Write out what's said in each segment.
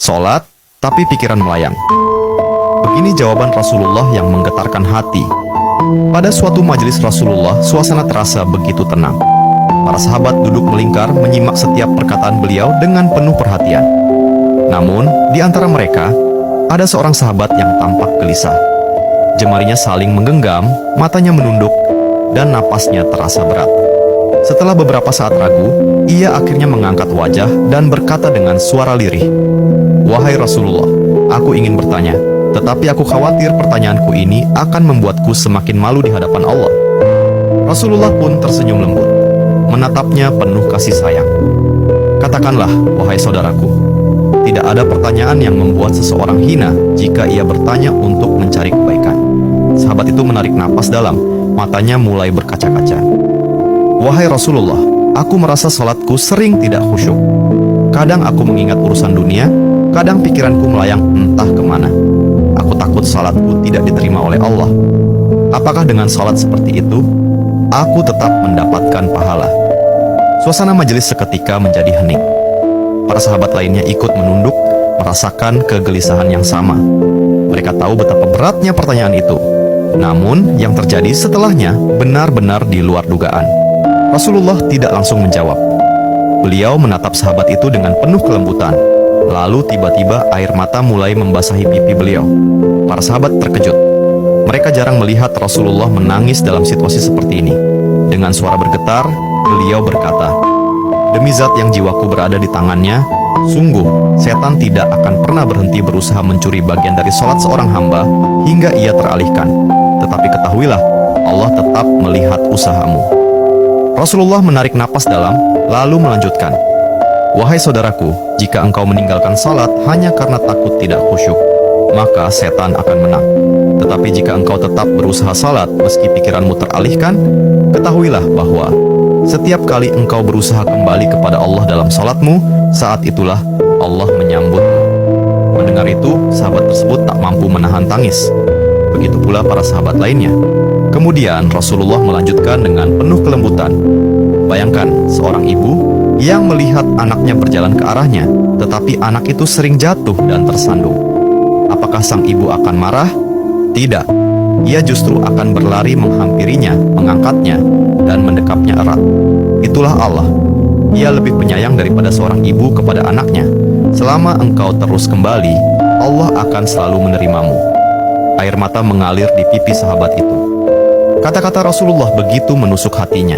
sholat, tapi pikiran melayang. Begini jawaban Rasulullah yang menggetarkan hati. Pada suatu majelis Rasulullah, suasana terasa begitu tenang. Para sahabat duduk melingkar menyimak setiap perkataan beliau dengan penuh perhatian. Namun, di antara mereka, ada seorang sahabat yang tampak gelisah. Jemarinya saling menggenggam, matanya menunduk, dan napasnya terasa berat. Setelah beberapa saat ragu, ia akhirnya mengangkat wajah dan berkata dengan suara lirih, "Wahai Rasulullah, aku ingin bertanya, tetapi aku khawatir pertanyaanku ini akan membuatku semakin malu di hadapan Allah." Rasulullah pun tersenyum lembut, menatapnya penuh kasih sayang. "Katakanlah, wahai saudaraku, tidak ada pertanyaan yang membuat seseorang hina jika ia bertanya untuk mencari kebaikan." Sahabat itu menarik napas dalam, matanya mulai berkaca-kaca. "Wahai Rasulullah, aku merasa salatku sering tidak khusyuk. Kadang aku mengingat urusan dunia, kadang pikiranku melayang entah kemana. Aku takut salatku tidak diterima oleh Allah. Apakah dengan salat seperti itu, aku tetap mendapatkan pahala?" Suasana majelis seketika menjadi hening. Para sahabat lainnya ikut menunduk, merasakan kegelisahan yang sama. Mereka tahu betapa beratnya pertanyaan itu. Namun, yang terjadi setelahnya benar-benar di luar dugaan. Rasulullah tidak langsung menjawab. Beliau menatap sahabat itu dengan penuh kelembutan. Lalu tiba-tiba air mata mulai membasahi pipi beliau. Para sahabat terkejut. Mereka jarang melihat Rasulullah menangis dalam situasi seperti ini. Dengan suara bergetar, beliau berkata, "Demi zat yang jiwaku berada di tangannya, sungguh setan tidak akan pernah berhenti berusaha mencuri bagian dari sholat seorang hamba hingga ia teralihkan. Tetapi ketahuilah, Allah tetap melihat usahamu." Rasulullah menarik napas dalam, lalu melanjutkan, "Wahai saudaraku, jika engkau meninggalkan salat hanya karena takut tidak khusyuk, maka setan akan menang. Tetapi jika engkau tetap berusaha salat meski pikiranmu teralihkan, ketahuilah bahwa setiap kali engkau berusaha kembali kepada Allah dalam salatmu, saat itulah Allah menyambutmu." Mendengar itu, sahabat tersebut tak mampu menahan tangis. Begitu pula para sahabat lainnya. Kemudian Rasulullah melanjutkan dengan penuh kelembutan, "Bayangkan seorang ibu yang melihat anaknya berjalan ke arahnya, tetapi anak itu sering jatuh dan tersandung. Apakah sang ibu akan marah? Tidak. Ia justru akan berlari menghampirinya, mengangkatnya, dan mendekapnya erat. Itulah Allah. Ia lebih penyayang daripada seorang ibu kepada anaknya. Selama engkau terus kembali, Allah akan selalu menerimamu." Air mata mengalir di pipi sahabat itu. Kata-kata Rasulullah begitu menusuk hatinya.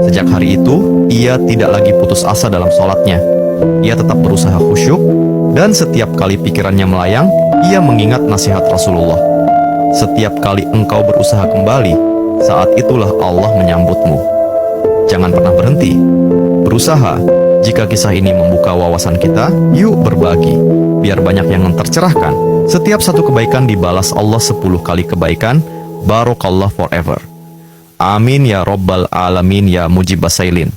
Sejak hari itu, ia tidak lagi putus asa dalam sholatnya. Ia tetap berusaha khusyuk, dan setiap kali pikirannya melayang, ia mengingat nasihat Rasulullah. "Setiap kali engkau berusaha kembali, saat itulah Allah menyambutmu." Jangan pernah berhenti. Berusaha. Jika kisah ini membuka wawasan kita, yuk berbagi. Biar banyak yang tercerahkan. Setiap satu kebaikan dibalas Allah 10 kali kebaikan. Barokallah forever. Amin ya Rabbal Alamin ya Mujibas Sailin.